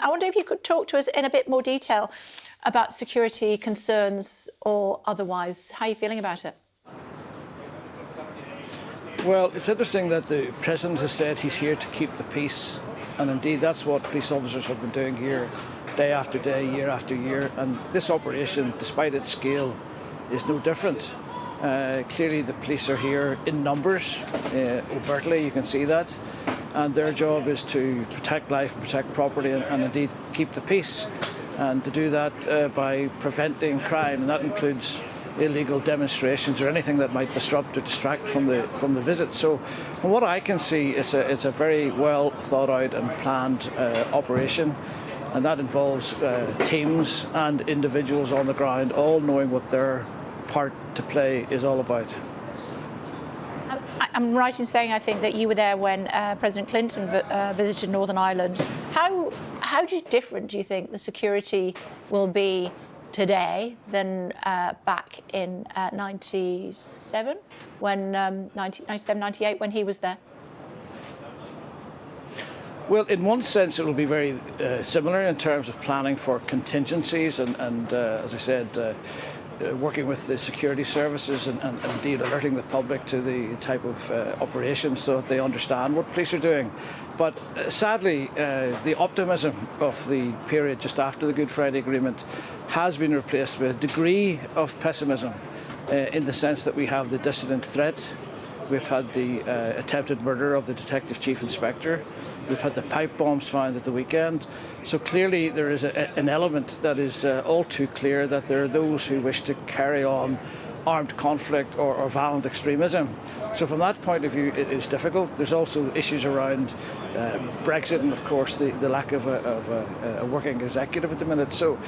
I wonder if you could talk to us in a bit more detail about security concerns or otherwise. How are you feeling about it? Well, it's interesting that the President has said he's here to keep the peace, and indeed that's what police officers have been doing here day after day, year after year, and this operation, despite its scale, is no different. Clearly the police are here in numbers, overtly, you can see that, and their job is to protect life, protect property, and indeed keep the peace, and to do that by preventing crime, and that includes illegal demonstrations or anything that might disrupt or distract from the visit. So from what I can see, it's a very well thought out and planned operation, and that involves teams and individuals on the ground all knowing what their part to play is all about. I'm right in saying, I think, that you were there when President Clinton visited Northern Ireland. How different do you think the security will be today than back in 97, when 97, 98, when he was there? Well, in one sense, it will be very similar in terms of planning for contingencies and as I said, working with the security services and indeed alerting the public to the type of operations so that they understand what police are doing. But sadly, the optimism of the period just after the Good Friday Agreement has been replaced with a degree of pessimism in the sense that we have the dissident threat. We've had the attempted murder of the Detective Chief Inspector. We've had the pipe bombs found at the weekend. So clearly there is an element that is all too clear that there are those who wish to carry on armed conflict or violent extremism. So from that point of view, it is difficult. There's also issues around Brexit and, of course, the lack of a working executive at the minute. So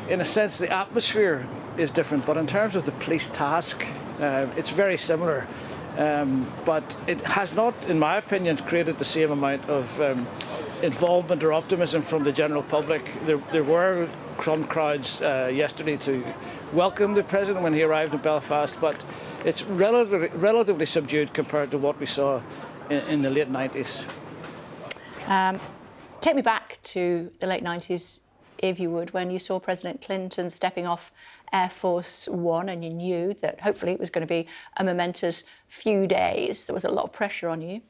in a sense, the atmosphere is different. But in terms of the police task, it's very similar. But it has not, in my opinion, created the same amount of involvement or optimism from the general public. There were some crowds yesterday to welcome the President when he arrived in Belfast, but it's relatively subdued compared to what we saw in the late 90s. Take me back to the late 90s, if you would, when you saw President Clinton stepping off Air Force One and you knew that hopefully it was going to be a momentous few days. There was a lot of pressure on you.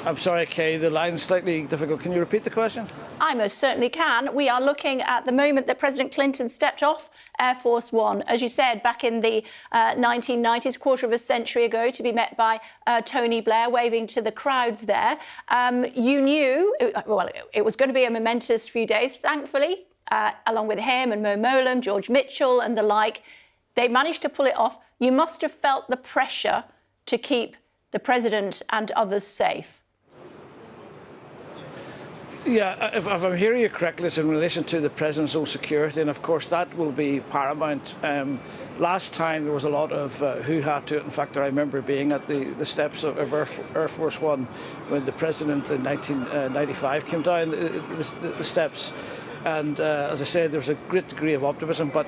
I'm sorry, Kay, the line's slightly difficult. Can you repeat the question? I most certainly can. We are looking at the moment that President Clinton stepped off Air Force One, as you said, back in the 1990s, quarter of a century ago, to be met by Tony Blair waving to the crowds there. You knew, well, it was going to be a momentous few days, thankfully, along with him and Mo Mowlam, George Mitchell and the like. They managed to pull it off. You must have felt the pressure to keep the President and others safe. Yeah, if I'm hearing you correctly, it's in relation to the President's own security, and of course that will be paramount. Last time there was a lot of hoo-ha to it. In fact, I remember being at the steps of Air Force One when the President in 1995 came down the steps. And as I said, there was a great degree of optimism, but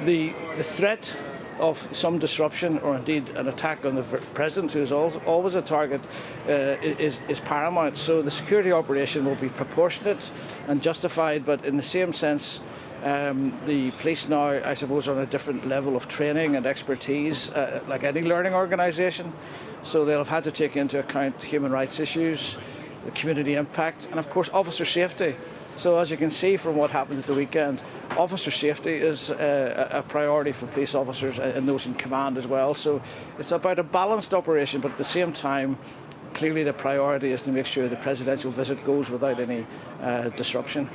the threat of some disruption or indeed an attack on the President, who is always a target, is paramount. So the security operation will be proportionate and justified, but in the same sense, the police now, I suppose, are on a different level of training and expertise, like any learning organisation. So they'll have had to take into account human rights issues, the community impact, and of course officer safety. So as you can see from what happened at the weekend, officer safety is a priority for police officers and those in command as well. So it's about a balanced operation, but at the same time, clearly the priority is to make sure the presidential visit goes without any disruption.